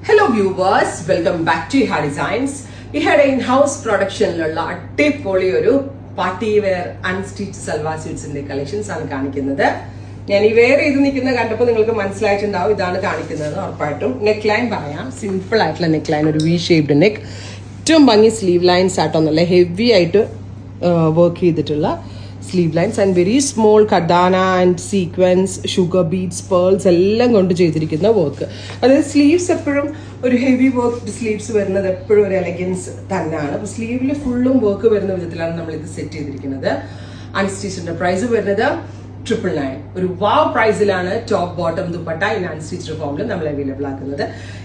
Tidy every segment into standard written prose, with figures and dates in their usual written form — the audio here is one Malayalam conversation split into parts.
Hello viewers, welcome back to Iha Designs. Ihade in-house production-ലുള്ള അടിപൊളി ഒരു പാർട്ടി വെയർ അൺസ്റ്റിച്ച് സൽവാർ സ്യൂട്ട്സിന്റെ കളക്ഷൻസ് ആണ് കാണിക്കുന്നത്. ഞാൻ ഈ വെയർ ചെയ്ത് നിൽക്കുന്ന കണ്ടപ്പോൾ നിങ്ങൾക്ക് മനസ്സിലായിട്ടുണ്ടാവും ഇതാണ് കാണിക്കുന്നത്. ഉറപ്പായിട്ടും നെക്ക് ലൈൻ പറയാം. സിമ്പിൾ ആയിട്ടുള്ള നെക്ക് ലൈൻ, ഒരു വി ഷേപ്ഡ് നെക്ക്, ഏറ്റവും ഭംഗി സ്ലീവ് ലൈൻസ് ആട്ടോ, നല്ല ഹെവി ആയിട്ട് വർക്ക് ചെയ്തിട്ടുള്ള sleeve lines and very small കഡാന and sequins, sugar beads, pearls എല്ലാം കൊണ്ട് ചെയ്തിരിക്കുന്ന വർക്ക്. അതായത് സ്ലീവ്സ് എപ്പോഴും ഒരു ഹെവി വർക്ക് സ്ലീവ്സ് വരുന്നത് എപ്പോഴും ഒരു എലഗൻസ് തന്നെയാണ്. അപ്പോൾ സ്ലീവിൽ ഫുള്ളും വർക്ക് വരുന്ന വിധത്തിലാണ് നമ്മൾ ഇത് സെറ്റ് ചെയ്തിരിക്കുന്നത്. അൺസ്റ്റിച്ചിന്റെ പ്രൈസ് വരുന്നത് 999. ഒരു വാവ് പ്രൈസിലാണ് top bottom dupatta in unstitched ഫോമിൽ നമ്മൾ അവൈലബിൾ ആക്കുന്നത്.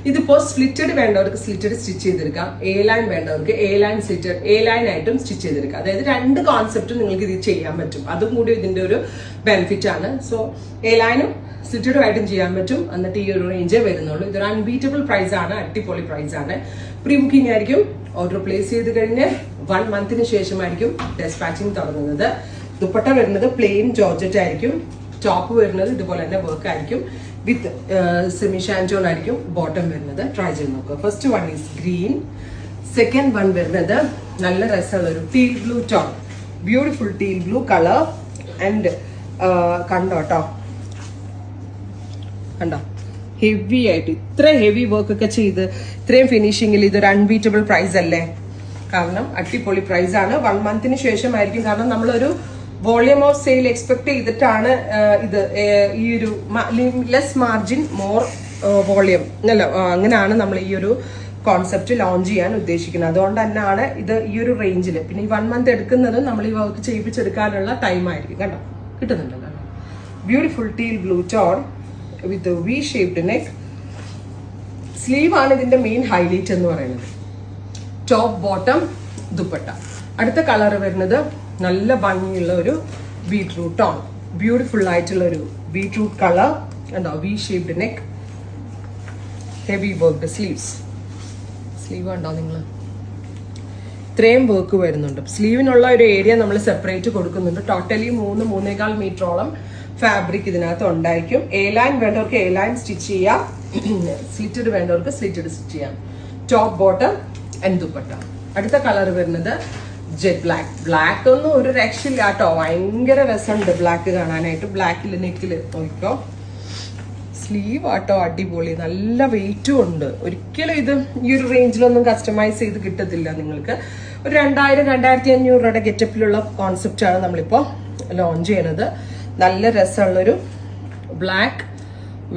ഇതിപ്പോ സ്ലിറ്റഡ് വേണ്ടവർക്ക് സ്ലിറ്റഡ് സ്റ്റിച്ച് ചെയ്തെടുക്കാം, എ ലൈൻ വേണ്ടവർക്ക് A line slitted A line ആയിട്ടും സ്റ്റിച്ച് ചെയ്തെടുക്കാം. അതായത് രണ്ട് കോൺസെപ്റ്റും നിങ്ങൾക്ക് ഇത് ചെയ്യാൻ പറ്റും. അതും കൂടി ഇതിന്റെ ഒരു ബെനിഫിറ്റ് ആണ്. സോ എ ലൈനും സ്ലിറ്റഡും ആയിട്ടും ചെയ്യാൻ പറ്റും. എന്നിട്ട് ഈ ഒരു റേഞ്ചേ വരുന്നുള്ളൂ. ഇതൊരു അൺബീറ്റബിൾ പ്രൈസ് ആണ്, അടിപൊളി പ്രൈസ് ആണ്. പ്രീ ബുക്കിംഗ് ആയിരിക്കും. ഓർഡർ പ്ലേസ് ചെയ്ത് കഴിഞ്ഞ് 1 മന്തിന് ശേഷമായിരിക്കും ഡെസ്പാച്ചിങ് തുടങ്ങുന്നത്. ദുപ്പട്ട വരുന്നത് പ്ലെയിൻ ജോർജറ്റ് ആയിരിക്കും. ടോപ്പ് വരുന്നത് ഇതുപോലെ തന്നെ വർക്ക് ആയിരിക്കും. വിത്ത് സെമി ഷാൻറ്റോൺ ആയിരിക്കും ബോട്ടം വരുന്നത്. ട്രൈ ചെയ്ത് നോക്കുക. First one is green. Second one വരുന്നത് നല്ല രസമുള്ള ഒരു teal blue tone, beautiful teal blue colour. And കണ്ടോ ഹെവി ആയിട്ട് ഇത്ര ഹെവി വർക്ക് ഒക്കെ ചെയ്ത് ഇത്രയും ഫിനിഷിങ്ങിൽ ഇതൊരു അൺബീറ്റബിൾ പ്രൈസ് അല്ലേ? കാരണം അടിപൊളി പ്രൈസ് ആണ്. 1 മന്തിന് ശേഷമായിരിക്കും. കാരണം നമ്മളൊരു വോളിയം ഓഫ് സെയിൽ എക്സ്പെക്ട് ചെയ്തിട്ടാണ് ഇത് ഈ ഒരു ലെസ് മാർജിൻ മോർ വോളിയം അല്ല, അങ്ങനെയാണ് നമ്മൾ ഈ ഒരു കോൺസെപ്റ്റ് ലോഞ്ച് ചെയ്യാൻ ഉദ്ദേശിക്കുന്നത്. അതുകൊണ്ട് തന്നെയാണ് ഇത് ഈ ഒരു റേഞ്ചിൽ. പിന്നെ ഈ 1 മന്ത് എടുക്കുന്നത് നമ്മൾ ഈ വർക്ക് ചെയ്യിപ്പിച്ചെടുക്കാനുള്ള ടൈം ആയിരിക്കും. കണ്ടോ, കിട്ടുന്നുണ്ടല്ലോ. Beautiful teal blue tone with V shaped neck. Sleeve ആണ് ഇതിന്റെ മെയിൻ ഹൈലൈറ്റ് എന്ന് പറയുന്നത്. Top bottom dupatta. അടുത്ത കളർ വരുന്നത് നല്ല ഭംഗിയുള്ള ഒരു ബീട്രൂട്ട് ടോൺ, ബ്യൂട്ടിഫുൾ ആയിട്ടുള്ള ഒരു ബീട്രൂട്ട് കളർ. കണ്ടോ, V shaped neck, heavy worked sleeves. Sleeve കണ്ടോ നിങ്ങൾ, ഇത്രയും വർക്ക് വരുന്നുണ്ട്. സ്ലീവിനുള്ള ഒരു ഏരിയ നമ്മൾ സെപ്പറേറ്റ് കൊടുക്കുന്നുണ്ട്. ടോട്ടലി 3-3.25 മീറ്ററോളം ഫാബ്രിക് ഇതിനകത്ത് ഉണ്ടായിരിക്കും. എ ലൈൻ വേണ്ടവർക്ക് എ ലൈൻ സ്റ്റിച്ച് ചെയ്യാം, സ്ലിറ്റഡ് വേണ്ടവർക്ക് സ്ലിറ്റഡ് സ്റ്റിച്ച് ചെയ്യാം. Top bottom and dupatta. അടുത്ത കളർ വരുന്നത് ജെറ്റ് ബ്ലാക്ക്. ബ്ലാക്ക് ഒന്നും ഒരു രക്ഷയില്ല കേട്ടോ, ഭയങ്കര രസമുണ്ട് ബ്ലാക്ക് കാണാനായിട്ട്. ബ്ലാക്കിൽ നെക്കിൽ നോക്കിക്കോ, സ്ലീവ് ആട്ടോ അടിപൊളി, നല്ല വെയിറ്റും ഉണ്ട്. ഒരിക്കലും ഇത് ഈ ഒരു റേഞ്ചിലൊന്നും കസ്റ്റമൈസ് ചെയ്ത് കിട്ടത്തില്ല നിങ്ങൾക്ക്. ഒരു 2000-2500 രൂപയുടെ ഗെറ്റപ്പിലുള്ള കോൺസെപ്റ്റാണ് നമ്മളിപ്പോൾ ലോഞ്ച് ചെയ്യുന്നത്. നല്ല രസമുള്ളൊരു black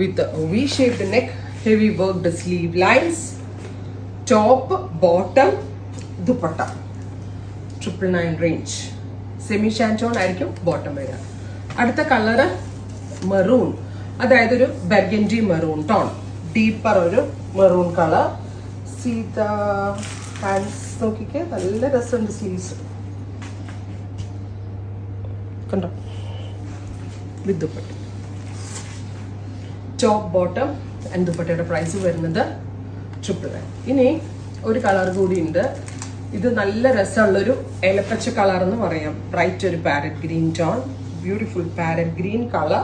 with V shaped neck, heavy worked sleeve lines, top bottom dupatta. 999 range. Semi shantoon ആയിരിക്കും ബോട്ടം വരിക. അടുത്ത കളറ് മെറൂൺ, അതായത് ഒരു ബർഗൻഡി മെറൂൺ ടോൺ, ഡീപ്പർ ഒരു മെറൂൺ കളർ. സീത ഹാൻഡ്സ് നോക്കിക്കേ, നല്ല രസമുണ്ട് സ്ലീവ്സ് കണ്ടോ, with dupatta. Top bottom and ദുപ്പട്ടയുടെ പ്രൈസ് വരുന്നത് 999. ഇനി ഒരു കളർ കൂടി ഉണ്ട്. ഇത് നല്ല രസമുള്ളൊരു ഏലപ്പച്ച കളർ എന്ന് പറയാം. ബ്രൈറ്റ് ഒരു parrot green tone, beautiful parrot green colour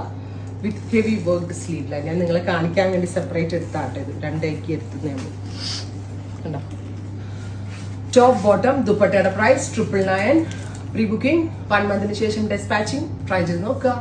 with heavy worked sleeve line. ഞാൻ നിങ്ങളെ കാണിക്കാൻ വേണ്ടി സെപ്പറേറ്റ് എടുത്താട്ടെ, ഇത് രണ്ടേക്ക് എടുത്തതേ ഉള്ളൂ. കണ്ടോ, ടോപ്പ് ബോട്ടം ദുപ്പട്ടയുടെ പ്രൈസ് 999. പ്രീ ബുക്കിംഗ് 1 മന്തിന് ശേഷം ഡെസ്പാച്ചിങ്. ട്രൈ ചെയ്ത് നോക്കുക.